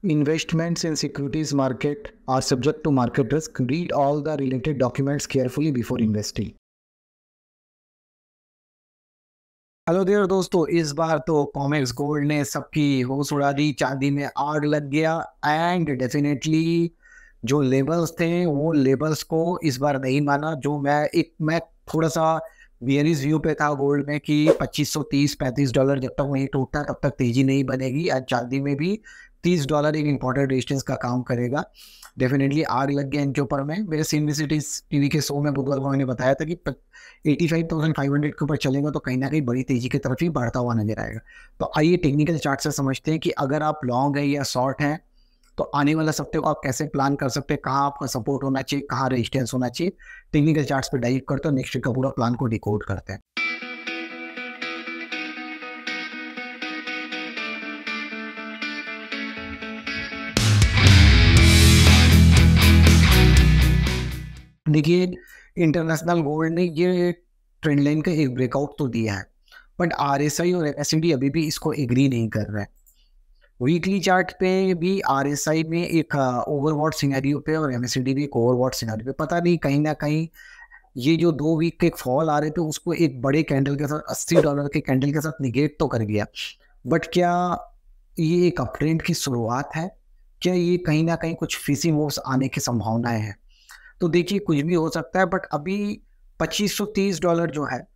Investments in securities market are subject to market risk. Read all the related documents carefully before investing. Hello there दोस्तों, इस बार तो COMEX gold ने सबकी होश उड़ा दी, चांदी में आग लग गया एंड डेफिनेटली जो लेवल्स थे वो लेवल्स को इस बार नहीं माना। जो मैं थोड़ा सा बियरिश व्यू पे था गोल्ड में कि 2530-35 डॉलर जब तक वहीं टूटता तब तक तेजी नहीं बनेगी। आज चांदी में भी $30 एक इम्पोर्टेंट रेजिस्टेंस का काम करेगा। डेफिनेटली आग लग गया इनके ऊपर में। मेरे सीएनबीसी सिटीज टीवी के शो में बुधवार को मैंने बताया था कि 85,500 के ऊपर चलेगा तो कहीं ना कहीं बड़ी तेजी की तरफ ही बढ़ता हुआ नजर आएगा। तो आइए टेक्निकल चार्ट से समझते हैं कि अगर आप लॉन्ग है या शॉर्ट है तो आने वाला सप्ते को आप कैसे प्लान कर सकते हैं, कहाँ आपका सपोर्ट होना चाहिए, कहाँ रेजिस्टेंस होना चाहिए। टेक्निकल चार्ट्स पे डाइव करते हैं, नेक्स्ट वीक का पूरा प्लान को डिकोड करते हैं। देखिए, इंटरनेशनल गोल्ड ने ये ट्रेंड लाइन का एक ब्रेकआउट तो दिया है, बट आरएसआई और एमएससीडी अभी भी इसको एग्री नहीं कर रहे हैं। वीकली चार्ट पे भी आरएसआई में एक ओवरबॉट सिनेरियो पे और एमएससीडी भी एक ओवरबॉट सिनेरियो पे, पता नहीं कहीं ना कहीं ये जो 2 वीक के फॉल आ रहे थे उसको एक बड़े कैंडल के साथ $80 के कैंडल के साथ निगेट तो कर गया। बट क्या ये एक अपट्रेंड की शुरुआत है? क्या ये कहीं ना कहीं कुछ फिशिंग मूव्स आने की संभावनाएं हैं? तो देखिए, कुछ भी हो सकता है, बट अभी $2530 जो है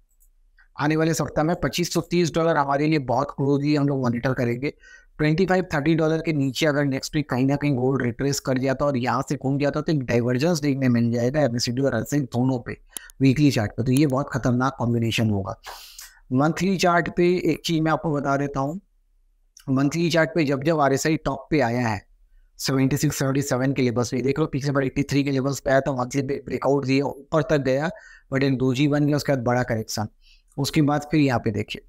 आने वाले सप्ताह में $2530 हमारे लिए बहुत क्लोजली हम लोग मॉनिटर करेंगे। $25-30 के नीचे अगर नेक्स्ट वीक कहीं ना कहीं गोल्ड रिट्रेस कर जाता और यहाँ से घूम जाता तो एक डाइवर्जेंस देखने मिल जाएगा एमएससीडी और एसआई दोनों पे वीकली चार्ट पे। तो ये बहुत खतरनाक कॉम्बिनेशन होगा। मंथली चार्ट पे एक चीज मैं आपको बता देता हूँ। मंथली चार्ट पे जब जब आरएसआई टॉप पे आया है 76-77 के लेवल्स पे, देख लो पीछे पर 83 के लेवल्स पे आया था, मंथली ब्रेकआउट दिया, ऊपर तक गया, बट एक दोजी बन गया, उसके बाद बड़ा करेक्शन। उसके बाद फिर यहाँ पे देखिए,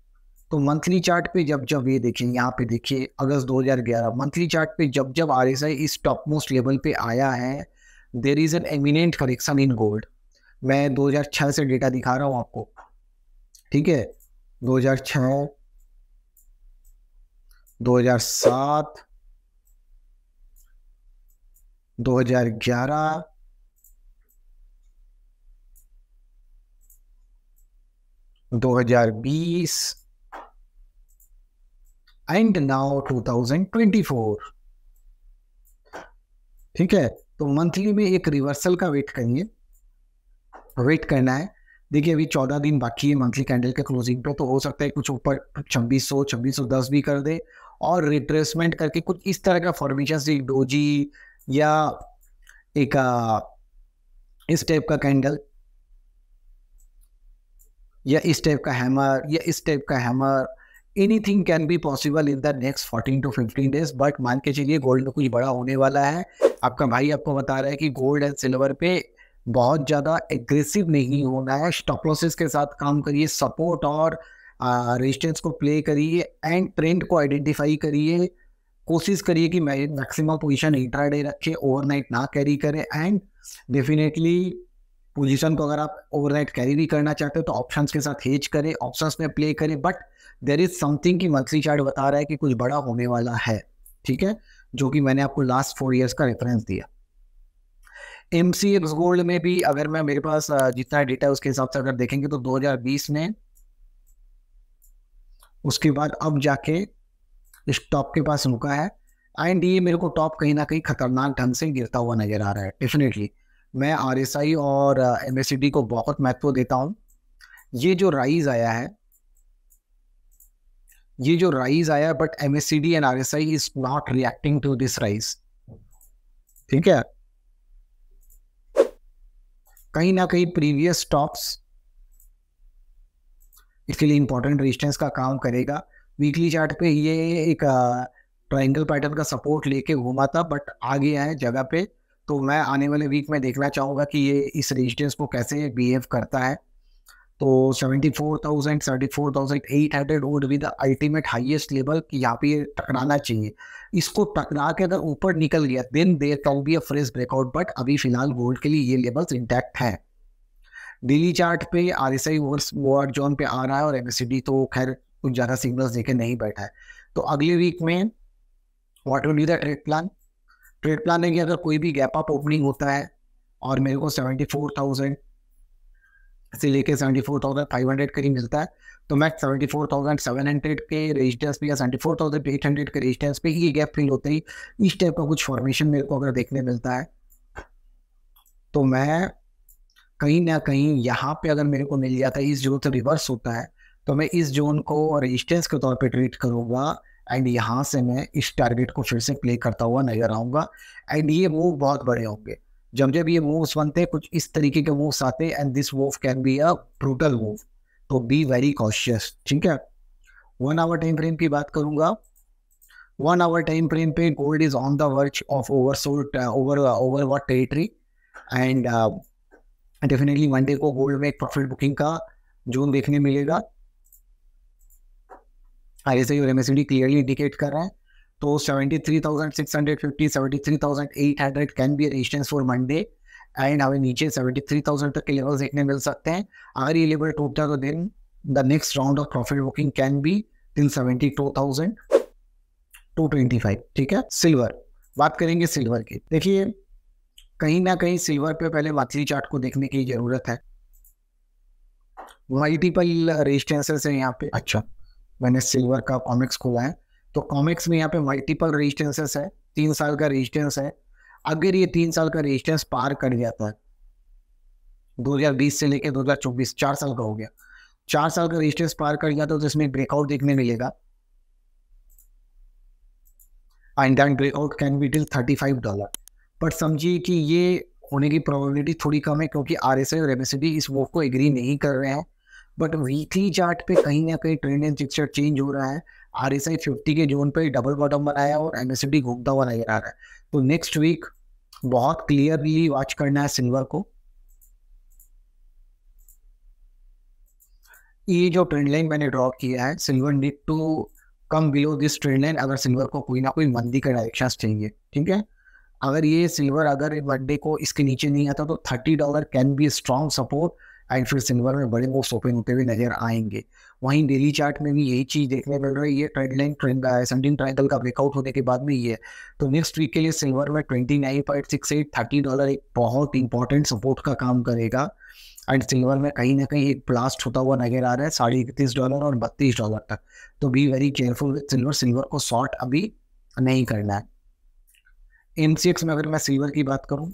तो मंथली चार्ट पे जब जब ये देखिए, यहाँ पे देखिए अगस्त 2011 मंथली चार्ट पे जब जब आरएसआई इस टॉप मोस्ट लेवल पे आया है, there is an imminent correction in gold. मैं 2006 से डेटा दिखा रहा हूँ आपको, ठीक है। 2006, 2007, 2011, 2020 एंड नाउ 2024, ठीक है। तो मंथली में एक रिवर्सल का वेट करना है। देखिए, अभी 14 दिन बाकी है मंथली कैंडल के क्लोजिंग पे, तो हो सकता है कुछ ऊपर 2610 भी कर दे और रिट्रेसमेंट करके कुछ इस तरह का फॉर्मेशन, डोजी या एक इस टाइप का कैंडल या इस टाइप का हैमर या इस टाइप का hammer, anything can be possible in the next 14 to 15 days. But मान के चलिए गोल्ड में कुछ बड़ा होने वाला है। आपका भाई आपको बता रहा है कि गोल्ड एंड सिल्वर पे बहुत ज़्यादा एग्रेसिव नहीं होना है, स्टॉप लॉसेस के साथ काम करिए, सपोर्ट और रेजिस्टेंस को प्ले करिए एंड ट्रेंड को आइडेंटिफाई करिए। कोशिश करिए कि मैक्सिमम पोजीशन इंट्राडे रखे, ओवरनाइट ना कैरी करें एंड डेफिनेटली पोजीशन को अगर आप ओवरनाइट कैरी भी करना चाहते हो तो ऑप्शंस के साथ हेज करें, ऑप्शंस में प्ले करें। बट देयर इज समथिंग कि मंथली चार्ट बता रहा है कि कुछ बड़ा होने वाला है, ठीक है, जो कि मैंने आपको लास्ट 4 ईयर्स का रेफरेंस दिया। एमसीएक्स गोल्ड में भी अगर मैं मेरे पास जितना डेटा है उसके हिसाब से अगर देखेंगे तो 2020 में उसके बाद अब जाके इस टॉप के पास रुका है एंड ये मेरे को टॉप कहीं ना कहीं खतरनाक ढंग से गिरता हुआ नजर आ रहा है। डेफिनेटली मैं आरएसआई और एमएससीडी को बहुत महत्व देता हूं। ये जो राइज आया but MACD and RSI is not reacting to this rise, ठीक है। कहीं ना कहीं प्रीवियस स्टॉक्स इसके लिए इंपॉर्टेंट रेजिस्टेंस का काम करेगा। वीकली चार्ट पे ये एक ट्रायंगल पैटर्न का सपोर्ट लेके घूमा था बट आ गया है जगह पे। तो मैं आने वाले वीक में देखना चाहूँगा कि ये इस रेजिस्टेंस को कैसे बिहेव करता है। तो 74,000 74,800 would be the ultimate highest level कि यहाँ पे टकराना चाहिए। इसको टकरा के अगर ऊपर निकल गया then there can be a fresh breakout, but अभी फिलहाल गोल्ड के लिए ये लेवल्स इंटैक्ट है। डेली चार्ट पे आरएसआई ओवर जोन पे आ रहा है और एमएससीडी तो खैर कुछ ज़्यादा सिग्नल्स देके नहीं बैठा है। तो अगले वीक में what will be the trade plan? Trade plan है कि अगर कोई भी गैप अप ओपनिंग होता है और मेरे को 74,000 से लेके 74,500 करीब मिलता है, तो मैं 74,700 के रेजिस्टेंस पे या 74,800 के रेजिस्टेंस पे ये गैप फिल होते ही इस टाइप का कुछ फॉर्मेशन मेरे को अगर देखने मिलता है, तो मैं कहीं ना कहीं यहाँ पे अगर मेरे को मिल जाता है, इस जोन से रिवर्स होता है, तो मैं इस जोन को रेजिस्टेंस के तौर पे ट्रीट करूंगा एंड यहाँ से मैं इस टारगेट को फिर से प्ले करता हुआ नजर आऊंगा। एंड ये मूव बहुत बड़े होंगे। जब जब ये मूव्स बनते हैं, कुछ इस तरीके के मूव्स आते हैं and this move can be a brutal move, तो बी वेरी कॉशियस। ठीक है, 1 आवर टाइम फ्रेम की बात करूंगा। 1 आवर टाइम फ्रेम पे गोल्ड इज ऑन द वर्च of oversold over what territory, and definitely Monday को गोल्ड में एक प्रॉफिट बुकिंग का जोन देखने मिलेगा। RSI और MACD क्लियरली इंडिकेट कर रहे हैं, तो 73,650 73,800 can be resistance for Monday, and हमें नीचे 73,000 तक के लेवल्स देखने मिल सकते हैं। अगर ये लेवल टूटता है तो then the next round of profit booking can be till 72,225। ठीक है, सिल्वर बात करेंगे सिल्वर की। देखिए, कहीं ना कहीं सिल्वर पे पहले मंथली चार्ट को देखने की जरूरत है। मल्टीपल रेजिस्टेंसेस है यहाँ पे। अच्छा, मैंने सिल्वर का कॉमिक्स खोला है, तो कॉमिक्स में यहाँ पे मल्टीपल रेजिस्टेंसेस है। 3 साल का रेजिस्टेंस है। अगर ये 3 साल का रेजिस्टेंस पार कर जाता है, 2020 से लेकर 2024 4 साल का हो गया, 4 साल का रेजिस्टेंस पार कर जाता है, तो इसमें ब्रेकआउट देखने मिलेगा, and that breakout can be till $35। पर समझिए कि ये होने की प्रोबेबिलिटी थोड़ी कम है, क्योंकि RSI और MACD इस मूव को एग्री नहीं कर रहे हैं। बट वीकली चार्ट पे कहीं ना कहीं ट्रेंड एंड पिक्चर चेंज हो रहा है। RSI 50 के जोन पे डबल बॉटम बनाया और MACD घूमता हुआ नजर आ रहा है। तो नेक्स्ट वीक बहुत क्लियरली वॉच करना है सिल्वर को। ये जो ट्रेंड लाइन मैंने ड्रॉ किया है, silver need to come below this trend line अगर सिल्वर को कोई ना कोई मंदी का डायरेक्शन चाहिए। ठीक है, अगर ये सिल्वर अगर मंडे को इसके नीचे नहीं आता, तो $30 can be strong support, and फिर सिल्वर में बड़े मूव्स ओपन होते हुए नजर आएंगे। वहीं डेली चार्ट में भी यही चीज देखने मिल रही है। ट्रेंड लाइन सेंडिंग ट्रायंगल का ब्रेकआउट होने के बाद में ये है। तो नेक्स्ट वीक के लिए सिल्वर में 29.68 $30 एक बहुत इंपॉर्टेंट सपोर्ट का काम करेगा, एंड सिल्वर में कहीं ना कहीं एक ब्लास्ट होता हुआ नजर आ रहा है $31.5 और $32 तक। तो be very careful with silver. Silver को शॉर्ट अभी नहीं करना है। MCX में अगर मैं सिल्वर की बात करूं,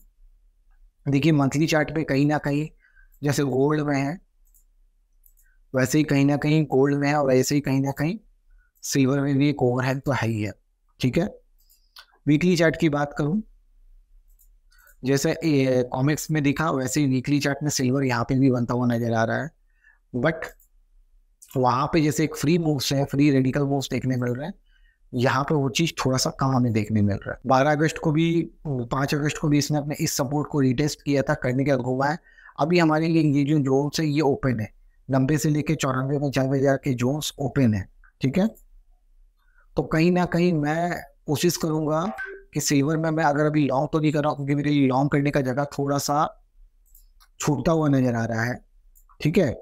देखिए मंथली चार्ट पे कहीं ना कहीं जैसे गोल्ड में है, वैसे ही कहीं ना कहीं गोल्ड में है, और वैसे ही कहीं ना कहीं सिल्वर में भी एक ओवरहैंग तो है ही है। ठीक है, वीकली चार्ट की बात करूं, जैसे कॉमिक्स में दिखा वैसे ही वीकली चार्ट में सिल्वर यहाँ पे भी बनता हुआ नजर आ रहा है। बट वहां पे जैसे एक फ्री मूव्स है, फ्री रेडिकल मूव्स देखने मिल रहे हैं, यहाँ पे वो चीज थोड़ा सा कम हमें देखने मिल रहा है। 12 अगस्त को भी 5 अगस्त को भी इसने अपने इस सपोर्ट को रिटेस्ट किया था, करने के घुमा है। अभी हमारे लिए ये जो जोन्स है ये ओपन है, 90 से लेके 94,000 के जोन्स ओपन है। ठीक है, तो कहीं ना कहीं मैं कोशिश करूंगा कि सिल्वर में मैं अगर अभी लॉन्ग तो नहीं कर रहा हूँ, क्योंकि मेरे लिए लॉन्ग करने का जगह थोड़ा सा छूटता हुआ नजर आ रहा है। ठीक है,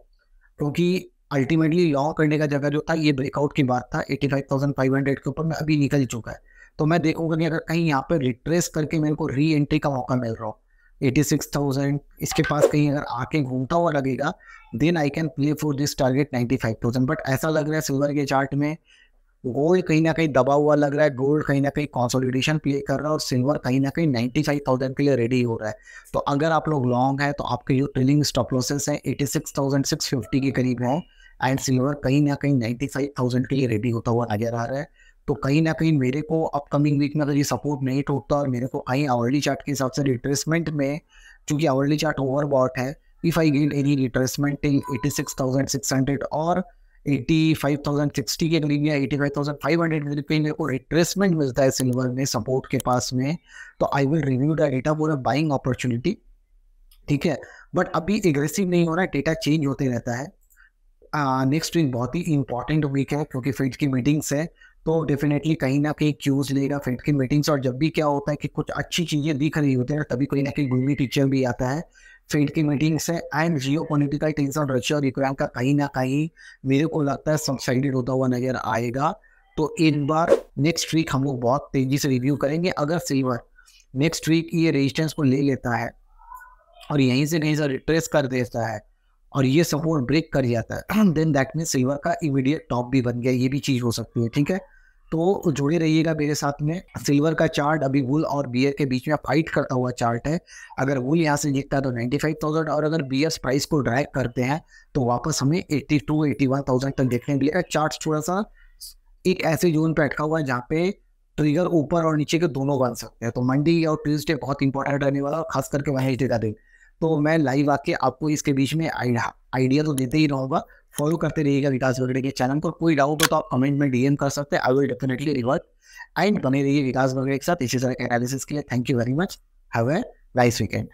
क्योंकि अल्टीमेटली लॉन्ग करने का जगह जो था ये ब्रेकआउट की बात था 85,500 के ऊपर, मैं अभी निकल चुका है। तो मैं देखूंगा कि अगर कहीं यहाँ पे रिट्रेस करके मेरे को री एंट्री का मौका मिल रहा हो 86,000 इसके पास कहीं अगर आके घूमता हुआ लगेगा, then I can play for this target 95,000। But ऐसा लग रहा है सिल्वर के चार्ट में गोल्ड कहीं ना कहीं दबा हुआ लग रहा है, गोल्ड कहीं ना कहीं कंसोलिडेशन प्ले कर रहा है, और सिल्वर कहीं ना कहीं 95,000 के लिए रेडी हो रहा है। तो अगर आप लोग लॉन्ग है तो आपके जो ट्रेलिंग स्टॉप लॉसेस हैं 86,650 के करीब हैं, एंड सिल्वर कहीं ना कहीं 95,000 के लिए रेडी होता हुआ नजर आ रहा है। तो कहीं ना कहीं मेरे को अपकमिंग वीक में अगर ये सपोर्ट नहीं टूटता और मेरे को कहीं आवरली चार्ट के हिसाब से रिट्रेसमेंट में, क्योंकि आवरली चार्ट ओवरबॉट है, if I get any retracement till 86,600 और 85,060 के करीब या 85,500 के करीब मेरे को रिट्रेसमेंट मिलता है सिल्वर में सपोर्ट के पास में, तो I will review the data for a buying opportunity. ठीक है, बट अभी एग्रेसिव नहीं हो रहा है, डेटा चेंज होते रहता है। नेक्स्ट वीक बहुत ही इंपॉर्टेंट वीक है, क्योंकि फेड की मीटिंग्स है, तो डेफिनेटली कहीं ना कहीं क्यूज लेगा फेड की मीटिंग्स। और जब भी क्या होता है कि कुछ अच्छी चीजें दिख रही होती है, तभी कोई ना कोई ग्लूमी पिक्चर भी आता है फेड की मीटिंग्स है। And Jio political tension Russia और यूक्रेन का कहीं ना कहीं मेरे को लगता है सबसाइडेड होता हुआ नजर आएगा। तो एक बार नेक्स्ट वीक हम लोग बहुत तेजी से रिव्यू करेंगे। अगर सिल्वर नेक्स्ट वीक ये रेजिस्टेंस को ले लेता है और यहीं से कहीं से रिट्रेस कर देता है और ये सपोर्ट ब्रेक कर जाता है, देन दैट मीन सिल्वर का इमीडिएट टॉप भी बन गया। ये भी चीज़ हो सकती है, ठीक है। तो जुड़े रहिएगा मेरे साथ में। सिल्वर का चार्ट अभी वुल और बियर के बीच में फाइट करता हुआ चार्ट है। अगर वुल यहाँ से जीतता है तो 95,000 और अगर बियर्स प्राइस को ड्रैग करते हैं तो वापस हमें 82-81,000 तक देखने मिलेगा। चार्ट थोड़ा सा एक ऐसे जोन पे अटका हुआ है जहाँ पे ट्रिगर ऊपर और नीचे के दोनों बन सकते हैं। तो मंडे और ट्यूसडे बहुत इंपॉर्टेंट रहने वाला, खास करके वेडनेसडे का दिन। तो मैं लाइव आके आपको इसके बीच में आइडिया तो देते ही रहूँगा। फॉलो करते रहिएगा विकास बगड़े के चैनल को। कोई डाउट हो तो आप कमेंट में डीएम कर सकते हैं, I will definitely revert. And बने रहिए विकास बगड़े के साथ इसी तरह के एनालिसिस के लिए। Thank you very much, have a nice weekend.